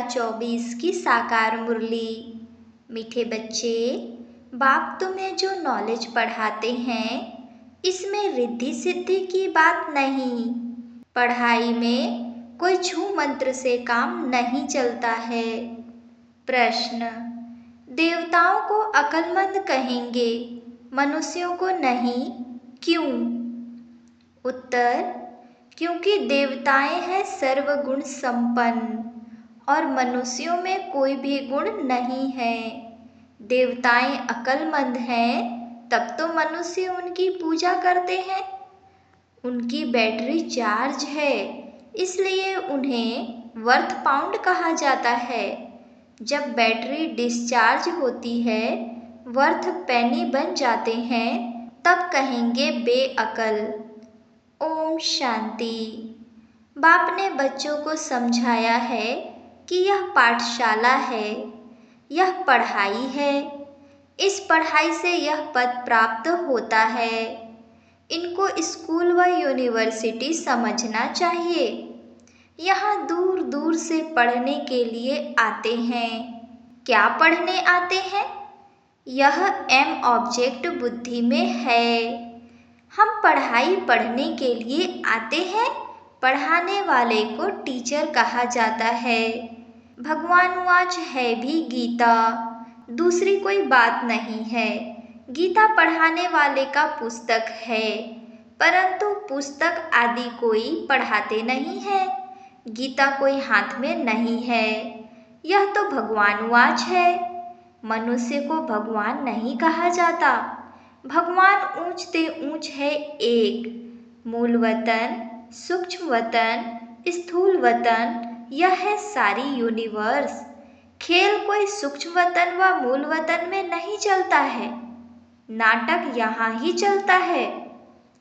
2024 की साकार मुरली। मीठे बच्चे, बाप तुम्हें जो नॉलेज पढ़ाते हैं इसमें रिद्धि सिद्धि की बात नहीं। पढ़ाई में कोई छू मंत्र से काम नहीं चलता है। प्रश्न, देवताओं को अक्लमंद कहेंगे, मनुष्यों को नहीं, क्यों? उत्तर, क्योंकि देवताएं हैं सर्वगुण संपन्न और मनुष्यों में कोई भी गुण नहीं है। देवताएं अक्लमंद हैं तब तो मनुष्य उनकी पूजा करते हैं। उनकी बैटरी चार्ज है, इसलिए उन्हें वर्थ पाउंड कहा जाता है। जब बैटरी डिस्चार्ज होती है, वर्थ पेनी बन जाते हैं, तब कहेंगे बेअकल। ओम शांति। बाप ने बच्चों को समझाया है कि यह पाठशाला है, यह पढ़ाई है। इस पढ़ाई से यह पद प्राप्त होता है। इनको स्कूल व यूनिवर्सिटी समझना चाहिए। यहाँ दूर दूर से पढ़ने के लिए आते हैं। क्या पढ़ने आते हैं? यह एम ऑब्जेक्ट बुद्धि में है। हम पढ़ाई पढ़ने के लिए आते हैं। पढ़ाने वाले को टीचर कहा जाता है। भगवान वाच है भी गीता, दूसरी कोई बात नहीं है। गीता पढ़ाने वाले का पुस्तक है, परंतु पुस्तक आदि कोई पढ़ाते नहीं है। गीता कोई हाथ में नहीं है। यह तो भगवान वाच है। मनुष्य को भगवान नहीं कहा जाता। भगवान ऊंचते ऊंच है एक। मूल वतन, सूक्ष्म वतन, स्थूल वतन, यह है सारी यूनिवर्स। खेल कोई सूक्ष्म वतन व मूल वतन में नहीं चलता है। नाटक यहाँ ही चलता है।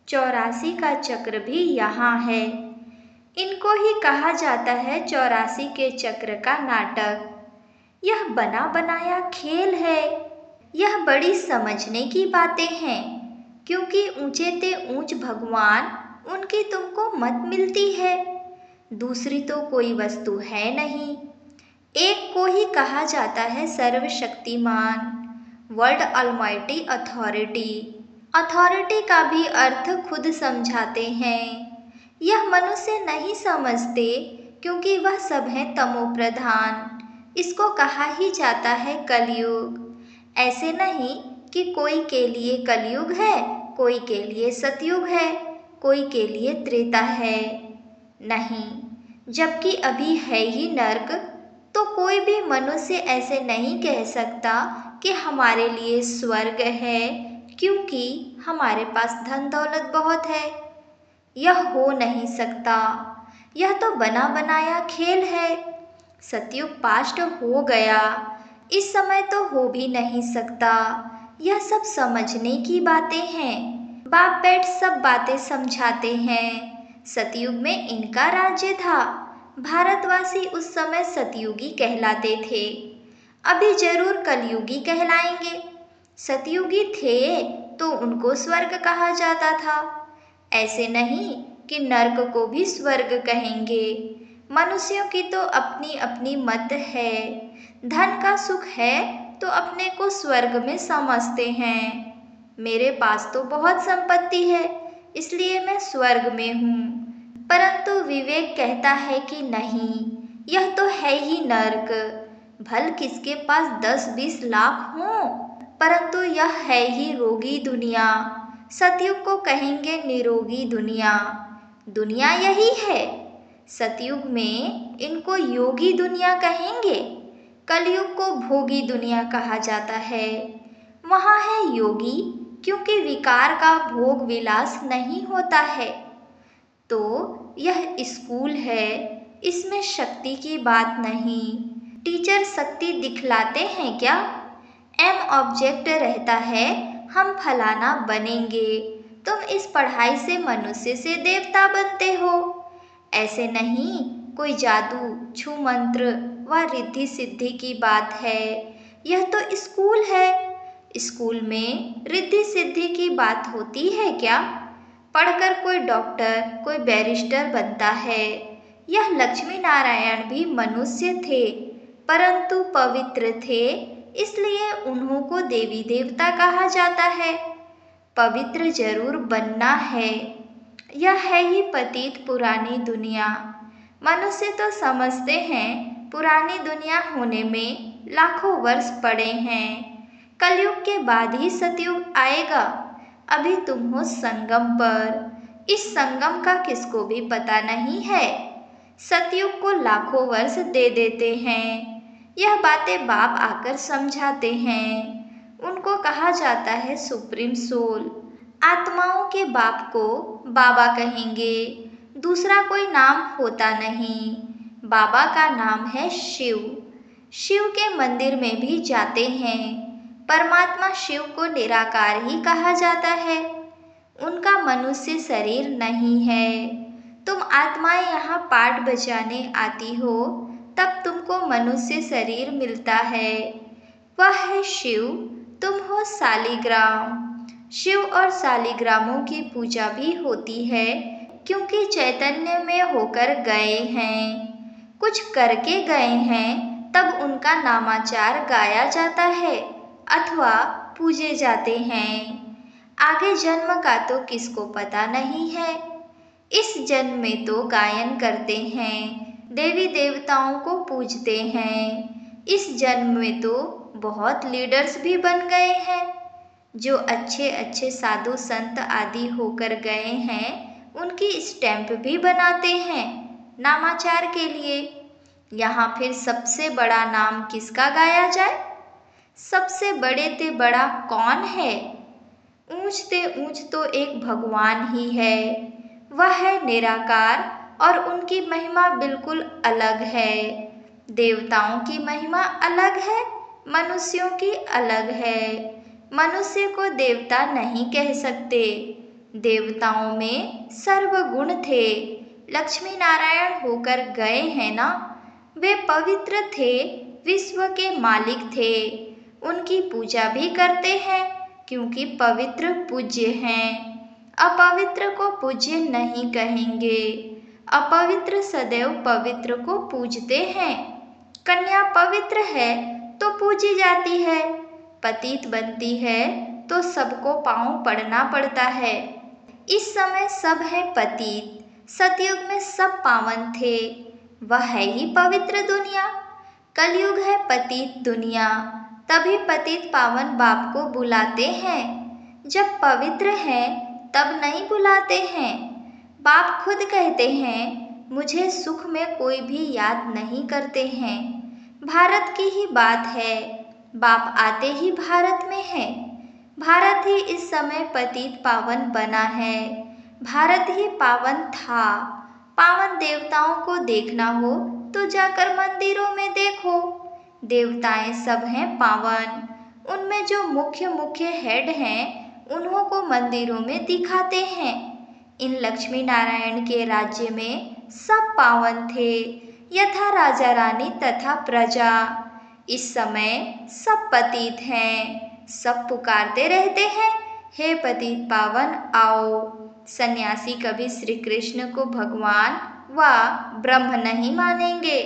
84 का चक्र भी यहाँ है। इनको ही कहा जाता है 84 के चक्र का नाटक। यह बना बनाया खेल है। यह बड़ी समझने की बातें हैं, क्योंकि ऊंचे ते ऊंच भगवान उनकी तुमको मत मिलती है। दूसरी तो कोई वस्तु है नहीं। एक को ही कहा जाता है सर्वशक्तिमान, वर्ल्ड ऑलमाइटी अथॉरिटी। अथॉरिटी का भी अर्थ खुद समझाते हैं। यह मनुष्य नहीं समझते, क्योंकि वह सब है तमो प्रधान। इसको कहा ही जाता है कलयुग। ऐसे नहीं कि कोई के लिए कलयुग है, कोई के लिए सतयुग है, कोई के लिए त्रेता है। नहीं, जबकि अभी है ही नर्क, तो कोई भी मनुष्य ऐसे नहीं कह सकता कि हमारे लिए स्वर्ग है, क्योंकि हमारे पास धन दौलत बहुत है। यह हो नहीं सकता। यह तो बना बनाया खेल है। सतयुग पास्ट हो गया, इस समय तो हो भी नहीं सकता। यह सब समझने की बातें हैं। बाप बैठ सब बातें समझाते हैं। सतयुग में इनका राज्य था। भारतवासी उस समय सतयुगी कहलाते थे। अभी जरूर कलयुगी कहलाएंगे। सतयुगी थे तो उनको स्वर्ग कहा जाता था। ऐसे नहीं कि नर्क को भी स्वर्ग कहेंगे। मनुष्यों की तो अपनी अपनी मत है। धन का सुख है तो अपने को स्वर्ग में समझते हैं। मेरे पास तो बहुत संपत्ति है, इसलिए मैं स्वर्ग में हूँ। परंतु विवेक कहता है कि नहीं, यह तो है ही नर्क। भल किसके पास 10-20 लाख हों, परंतु यह है ही रोगी दुनिया। सतयुग को कहेंगे निरोगी दुनिया। दुनिया यही है। सतयुग में इनको योगी दुनिया कहेंगे। कलयुग को भोगी दुनिया कहा जाता है। वहाँ है योगी, क्योंकि विकार का भोग विलास नहीं होता है। तो यह स्कूल है, इसमें शक्ति की बात नहीं। टीचर शक्ति दिखलाते हैं क्या? एम ऑब्जेक्ट रहता है, हम फलाना बनेंगे। तुम इस पढ़ाई से मनुष्य से देवता बनते हो। ऐसे नहीं कोई जादू, छू मंत्र व रिद्धि सिद्धि की बात है। यह तो स्कूल है। स्कूल में रिद्धि सिद्धि की बात होती है क्या? पढ़कर कोई डॉक्टर, कोई बैरिस्टर बनता है। यह लक्ष्मी नारायण भी मनुष्य थे, परंतु पवित्र थे, इसलिए उन्हों को देवी देवता कहा जाता है। पवित्र जरूर बनना है। यह है ही पतित पुरानी दुनिया। मनुष्य तो समझते हैं पुरानी दुनिया होने में लाखों वर्ष पड़े हैं। कलयुग के बाद ही सतयुग आएगा। अभी तुम हो संगम पर। इस संगम का किसको भी पता नहीं है। सतयुग को लाखों वर्ष दे देते हैं। यह बातें बाप आकर समझाते हैं। उनको कहा जाता है सुप्रीम सोल। आत्माओं के बाप को बाबा कहेंगे। दूसरा कोई नाम होता नहीं। बाबा का नाम है शिव। शिव के मंदिर में भी जाते हैं। परमात्मा शिव को निराकार ही कहा जाता है। उनका मनुष्य शरीर नहीं है। तुम आत्माएं यहाँ पाठ बजाने आती हो, तब तुमको मनुष्य शरीर मिलता है। वह है शिव, तुम हो शालिग्राम। शिव और शालिग्रामों की पूजा भी होती है, क्योंकि चैतन्य में होकर गए हैं, कुछ करके गए हैं, तब उनका नामाचार गाया जाता है अथवा पूजे जाते हैं। आगे जन्म का तो किसको पता नहीं है। इस जन्म में तो गायन करते हैं, देवी देवताओं को पूजते हैं। इस जन्म में तो बहुत लीडर्स भी बन गए हैं। जो अच्छे अच्छे साधु संत आदि होकर गए हैं, उनकी स्टैंप भी बनाते हैं नामाचार के लिए। यहाँ फिर सबसे बड़ा नाम किसका गाया जाए। सबसे बड़े ते बड़ा कौन है। ऊंच ते ऊंच तो एक भगवान ही है। वह है निराकार और उनकी महिमा बिल्कुल अलग है। देवताओं की महिमा अलग है, मनुष्यों की अलग है। मनुष्य को देवता नहीं कह सकते। देवताओं में सर्वगुण थे। लक्ष्मी नारायण होकर गए हैं ना। वे पवित्र थे, विश्व के मालिक थे। उनकी पूजा भी करते हैं, क्योंकि पवित्र पूज्य हैं। अपवित्र को पूज्य नहीं कहेंगे। अपवित्र सदैव पवित्र को पूजते हैं। कन्या पवित्र है तो पूजी जाती है। पतित बनती है तो सबको पांव पड़ना पड़ता है। इस समय सब है पतित। सतयुग में सब पावन थे। वह है ही पवित्र दुनिया। कलयुग है पतित दुनिया। तभी पतित पावन बाप को बुलाते हैं। जब पवित्र हैं तब नहीं बुलाते हैं। बाप खुद कहते हैं, मुझे सुख में कोई भी याद नहीं करते हैं। भारत की ही बात है। बाप आते ही भारत में है। भारत ही इस समय पतित पावन बना है। भारत ही पावन था। पावन देवताओं को देखना हो तो जाकर मंदिरों में देखो। देवताएं सब हैं पावन। उनमें जो मुख्य मुख्य हेड हैं, उन्हों को मंदिरों में दिखाते हैं। इन लक्ष्मी नारायण के राज्य में सब पावन थे, यथा राजा रानी तथा प्रजा। इस समय सब पतित हैं। सब पुकारते रहते हैं, हे पतित पावन आओ। सन्यासी कभी श्री कृष्ण को भगवान व ब्रह्म नहीं मानेंगे।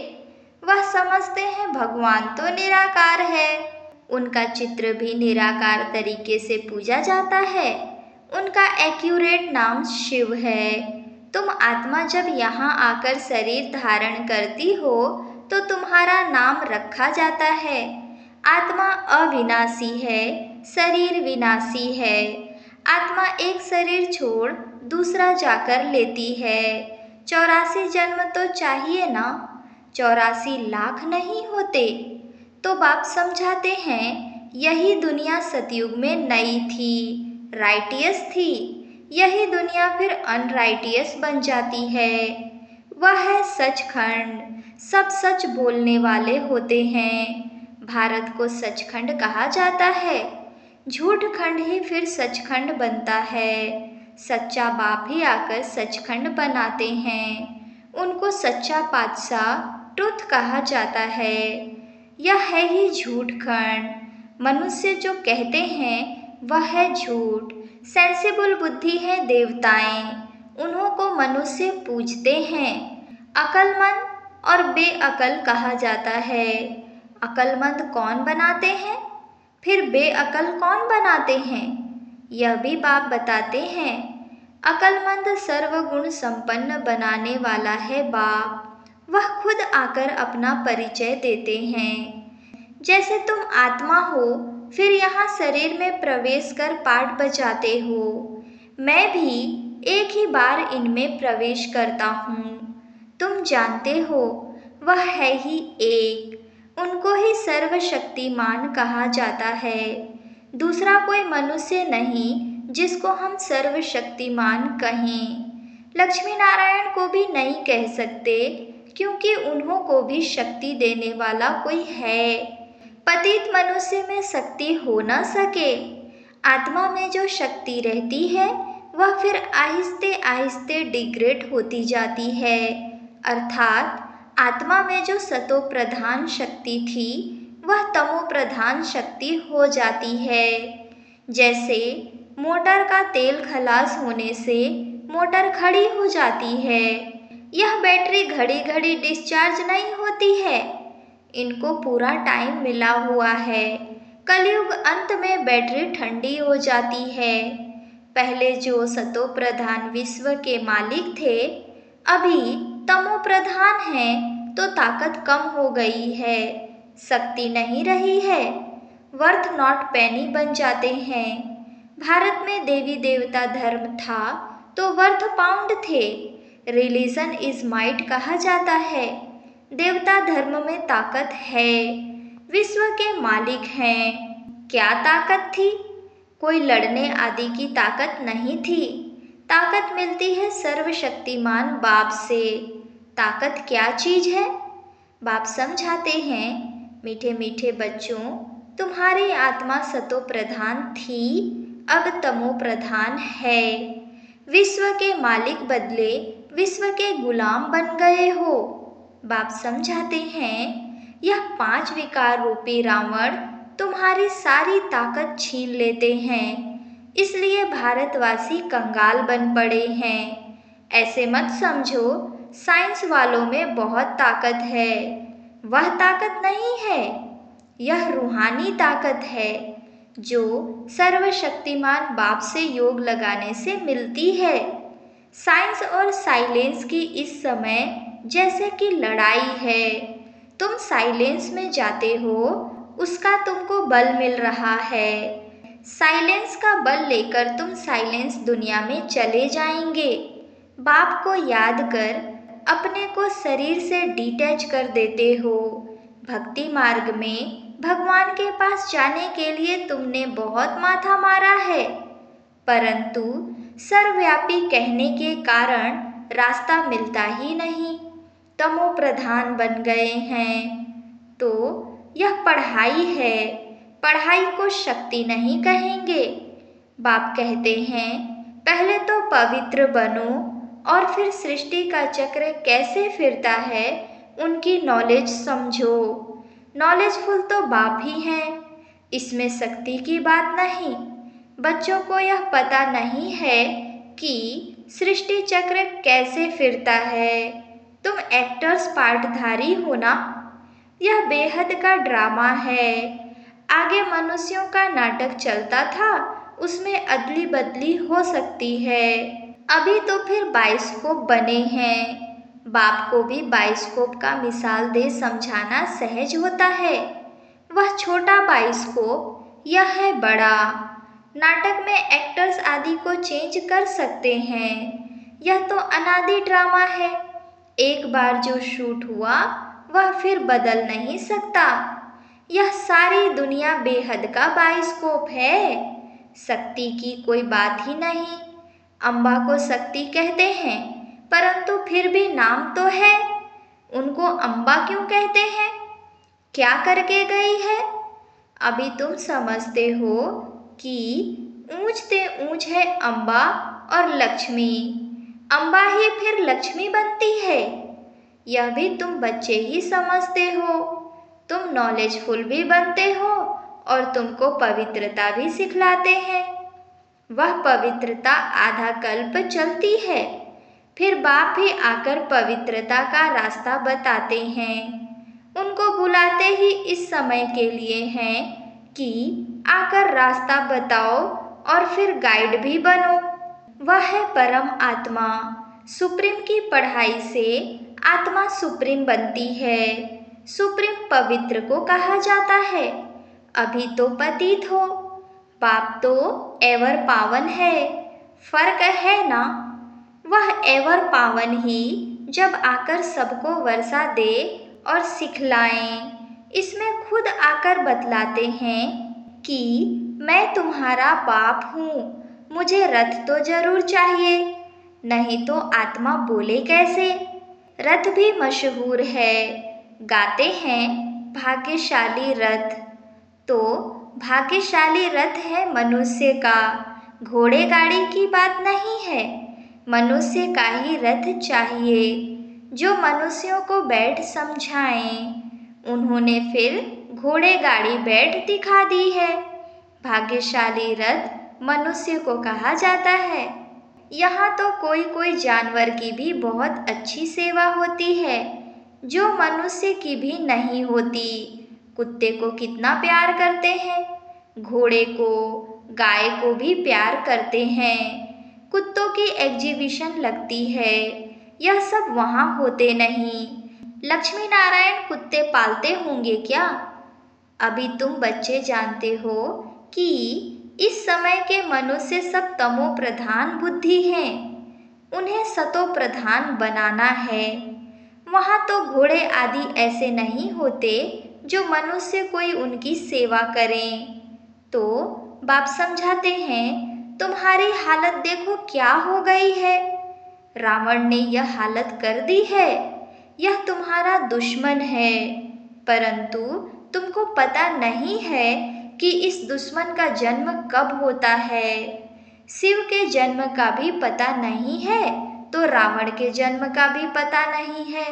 वह समझते हैं भगवान तो निराकार है। उनका चित्र भी निराकार तरीके से पूजा जाता है। उनका एक्यूरेट नाम शिव है। तुम आत्मा जब यहाँ आकर शरीर धारण करती हो, तो तुम्हारा नाम रखा जाता है। आत्मा अविनाशी है, शरीर विनाशी है। आत्मा एक शरीर छोड़ दूसरा जाकर लेती है। 84 जन्म तो चाहिए ना। 84 लाख नहीं होते। तो बाप समझाते हैं, यही दुनिया सतयुग में नई थी, राइटियस थी। यही दुनिया फिर अनराइटियस बन जाती है। वह है सचखंड। सब सच बोलने वाले होते हैं। भारत को सचखंड कहा जाता है। झूठ खंड ही फिर सचखंड बनता है। सच्चा बाप ही आकर सचखंड बनाते हैं। उनको सच्चा पातशाह ट्रुथ कहा जाता है। यह है ही झूठ खंड। मनुष्य जो कहते हैं वह है झूठ। सेंसिबल बुद्धि है देवताएं। उन्हों को मनुष्य पूजते हैं। अकलमंद और बेअकल कहा जाता है। अक्लमंद कौन बनाते हैं, फिर बेअक्ल कौन बनाते हैं, यह भी बाप बताते हैं। अक्लमंद सर्वगुण संपन्न बनाने वाला है बाप, वह खुद आकर अपना परिचय देते हैं। जैसे तुम आत्मा हो, फिर यहाँ शरीर में प्रवेश कर पाठ बजाते हो, मैं भी एक ही बार इनमें प्रवेश करता हूँ। तुम जानते हो वह है ही एक, उनको ही सर्वशक्तिमान कहा जाता है। दूसरा कोई मनुष्य नहीं जिसको हम सर्वशक्तिमान कहें। लक्ष्मी नारायण को भी नहीं कह सकते, क्योंकि उन्हों को भी शक्ति देने वाला कोई है। पतित मनुष्य में शक्ति हो न सके। आत्मा में जो शक्ति रहती है वह फिर आहिस्ते आहिस्ते डिग्रेड होती जाती है, अर्थात आत्मा में जो सतो प्रधान शक्ति थी वह तमो प्रधान शक्ति हो जाती है। जैसे मोटर का तेल खलास होने से मोटर खड़ी हो जाती है, यह बैटरी घड़ी घड़ी डिस्चार्ज नहीं होती है, इनको पूरा टाइम मिला हुआ है। कलयुग अंत में बैटरी ठंडी हो जाती है। पहले जो सतो प्रधान विश्व के मालिक थे, अभी तमो प्रधान हैं तो ताकत कम हो गई है, शक्ति नहीं रही है, वर्थ नॉट पेनी बन जाते हैं। भारत में देवी देवता धर्म था तो वर्थ पाउंड थे, रिलीजन इज माइट कहा जाता है। देवता धर्म में ताकत है, विश्व के मालिक हैं। क्या ताकत थी? कोई लड़ने आदि की ताकत नहीं थी। ताकत मिलती है सर्वशक्तिमान बाप से। ताकत क्या चीज है? बाप समझाते हैं, मीठे मीठे बच्चों, तुम्हारी आत्मा सतो प्रधान थी, अब तमो प्रधान है। विश्व के मालिक बदले विश्व के गुलाम बन गए हो। बाप समझाते हैं, यह 5 विकार रूपी रावण तुम्हारी सारी ताकत छीन लेते हैं, इसलिए भारतवासी कंगाल बन पड़े हैं। ऐसे मत समझो साइंस वालों में बहुत ताकत है, वह ताकत नहीं है, यह रूहानी ताकत है जो सर्वशक्तिमान बाप से योग लगाने से मिलती है। साइंस और साइलेंस की इस समय जैसे कि लड़ाई है, तुम साइलेंस में जाते हो, उसका तुमको बल मिल रहा है। साइलेंस का बल लेकर तुम साइलेंस दुनिया में चले जाएंगे। बाप को याद कर अपने को शरीर से डिटैच कर देते हो। भक्ति मार्ग में भगवान के पास जाने के लिए तुमने बहुत माथा मारा है, परंतु सर्वव्यापी कहने के कारण रास्ता मिलता ही नहीं, तमो प्रधान बन गए हैं। तो यह पढ़ाई है, पढ़ाई को शक्ति नहीं कहेंगे। बाप कहते हैं, पहले तो पवित्र बनो और फिर सृष्टि का चक्र कैसे फिरता है उनकी नॉलेज समझो। नॉलेजफुल तो बाप ही हैं, इसमें शक्ति की बात नहीं। बच्चों को यह पता नहीं है कि सृष्टि चक्र कैसे फिरता है। तुम एक्टर्स पार्टधारी हो ना, यह बेहद का ड्रामा है। आगे मनुष्यों का नाटक चलता था, उसमें अदली बदली हो सकती है। अभी तो फिर बाइस्कोप बने हैं। बाप को भी बाइस्कोप का मिसाल दे समझाना सहज होता है। वह छोटा बाइस्कोप, यह है बड़ा। नाटक में एक्टर्स आदि को चेंज कर सकते हैं, यह तो अनादि ड्रामा है। एक बार जो शूट हुआ वह फिर बदल नहीं सकता। यह सारी दुनिया बेहद का बाइस्कोप है, शक्ति की कोई बात ही नहीं। अम्बा को शक्ति कहते हैं, परंतु फिर भी नाम तो है, उनको अम्बा क्यों कहते हैं? क्या करके गई है? अभी तुम समझते हो कि ऊंचते ऊंच है अम्बा और लक्ष्मी, अम्बा ही फिर लक्ष्मी बनती है। यह भी तुम बच्चे ही समझते हो। तुम नॉलेजफुल भी बनते हो और तुमको पवित्रता भी सिखलाते हैं। वह पवित्रता आधा कल्प चलती है, फिर बाप ही आकर पवित्रता का रास्ता बताते हैं। उनको बुलाते ही इस समय के लिए हैं कि आकर रास्ता बताओ और फिर गाइड भी बनो। वह है परम आत्मा। सुप्रीम की पढ़ाई से आत्मा सुप्रीम बनती है। सुप्रीम पवित्र को कहा जाता है। अभी तो पतित हो, बाप तो एवर पावन है। फर्क है ना। वह एवर पावन ही जब आकर सबको वर्षा दे और सिखलाएं, इसमें खुद आकर बतलाते हैं कि मैं तुम्हारा बाप हूँ, मुझे रथ तो जरूर चाहिए, नहीं तो आत्मा बोले कैसे। रथ भी मशहूर है, गाते हैं भाग्यशाली रथ। तो भाग्यशाली रथ है मनुष्य का, घोड़े गाड़ी की बात नहीं है। मनुष्य का ही रथ चाहिए जो मनुष्यों को बैठ समझाएं। उन्होंने फिर घोड़े गाड़ी बैठ दिखा दी है। भाग्यशाली रथ मनुष्य को कहा जाता है। यहाँ तो कोई कोई जानवर की भी बहुत अच्छी सेवा होती है जो मनुष्य की भी नहीं होती। कुत्ते को कितना प्यार करते हैं, घोड़े को, गाय को भी प्यार करते हैं। कुत्तों की एग्जीबिशन लगती है, यह सब वहाँ होते नहीं। लक्ष्मी नारायण कुत्ते पालते होंगे क्या? अभी तुम बच्चे जानते हो कि इस समय के मनुष्य सब तमो प्रधान बुद्धि हैं, उन्हें सतो प्रधान बनाना है। वहाँ तो घोड़े आदि ऐसे नहीं होते जो मनुष्य कोई उनकी सेवा करें। तो बाप समझाते हैं, तुम्हारी हालत देखो क्या हो गई है। रावण ने यह हालत कर दी है। यह तुम्हारा दुश्मन है, परंतु तुमको पता नहीं है कि इस दुश्मन का जन्म कब होता है। शिव के जन्म का भी पता नहीं है तो रावण के जन्म का भी पता नहीं है।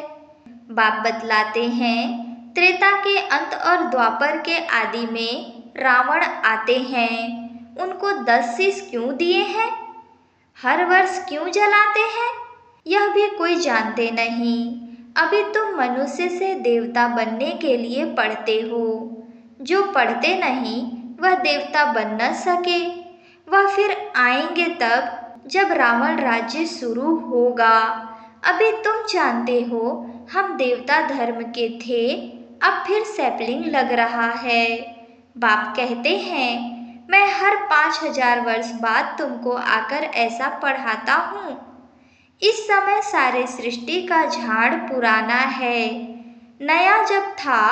बाप बतलाते हैं, त्रेता के अंत और द्वापर के आदि में रावण आते हैं। उनको 10 शीश क्यों दिए हैं, हर वर्ष क्यों जलाते हैं, यह भी कोई जानते नहीं। अभी तुम मनुष्य से देवता बनने के लिए पढ़ते हो। जो पढ़ते नहीं वह देवता बन न सके। वह फिर आएंगे तब जब रावण राज्य शुरू होगा। अभी तुम जानते हो हम देवता धर्म के थे, अब फिर सैपलिंग लग रहा है। बाप कहते हैं, मैं हर 5000 वर्ष बाद तुमको आकर ऐसा पढ़ाता हूँ। इस समय सारे सृष्टि का झाड़ पुराना है, नया जब था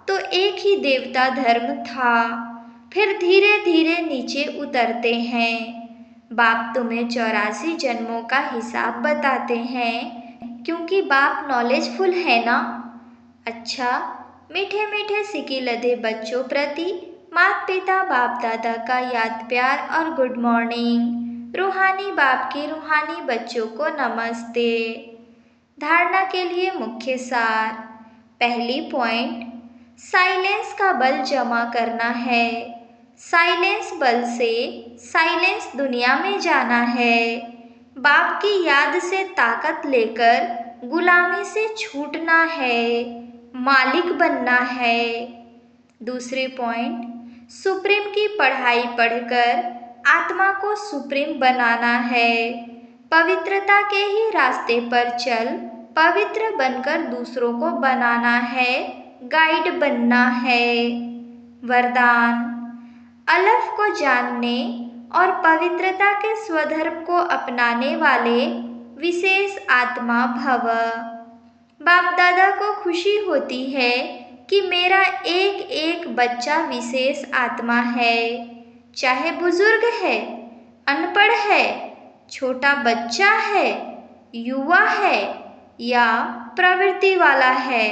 तो एक ही देवता धर्म था, फिर धीरे धीरे नीचे उतरते हैं। बाप तुम्हें 84 जन्मों का हिसाब बताते हैं, क्योंकि बाप नॉलेजफुल है ना। अच्छा, मीठे मीठे सिकी लधे बच्चों प्रति माता पिता बाप दादा का याद प्यार और गुड मॉर्निंग। रूहानी बाप की रूहानी बच्चों को नमस्ते। धारणा के लिए मुख्य सार। पहली पॉइंट, साइलेंस का बल जमा करना है। साइलेंस बल से साइलेंस दुनिया में जाना है। बाप की याद से ताकत लेकर गुलामी से छूटना है, मालिक बनना है। दूसरी पॉइंट, सुप्रीम की पढ़ाई पढ़कर आत्मा को सुप्रीम बनाना है। पवित्रता के ही रास्ते पर चल पवित्र बनकर दूसरों को बनाना है, गाइड बनना है। वरदान, अलफ को जानने और पवित्रता के स्वधर्म को अपनाने वाले विशेष आत्मा भव। बाप दादा को खुशी होती है कि मेरा एक एक बच्चा विशेष आत्मा है, चाहे बुजुर्ग है, अनपढ़ है, छोटा बच्चा है, युवा है या प्रवृत्ति वाला है,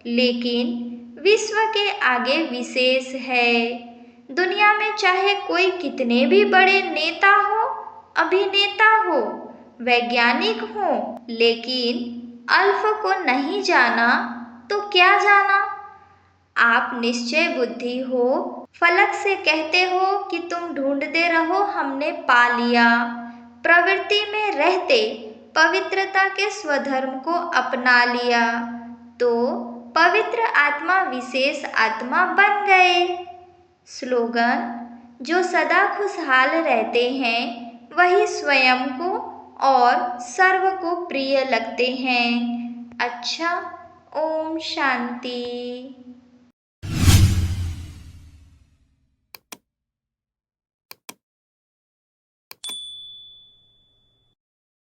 लेकिन विश्व के आगे विशेष है। दुनिया में चाहे कोई कितने भी बड़े नेता हो, अभिनेता हो, वैज्ञानिक हो, लेकिन अल्फ को नहीं जाना तो क्या जाना। आप निश्चय बुद्धि हो, फलक से कहते हो कि तुम ढूंढते रहो, हमने पा लिया। प्रवृत्ति में रहते पवित्रता के स्वधर्म को अपना लिया तो पवित्र आत्मा विशेष आत्मा बन गए। स्लोगन, जो सदा खुशहाल रहते हैं वही स्वयं को और सर्व को प्रिय लगते हैं। अच्छा, ओम शांति।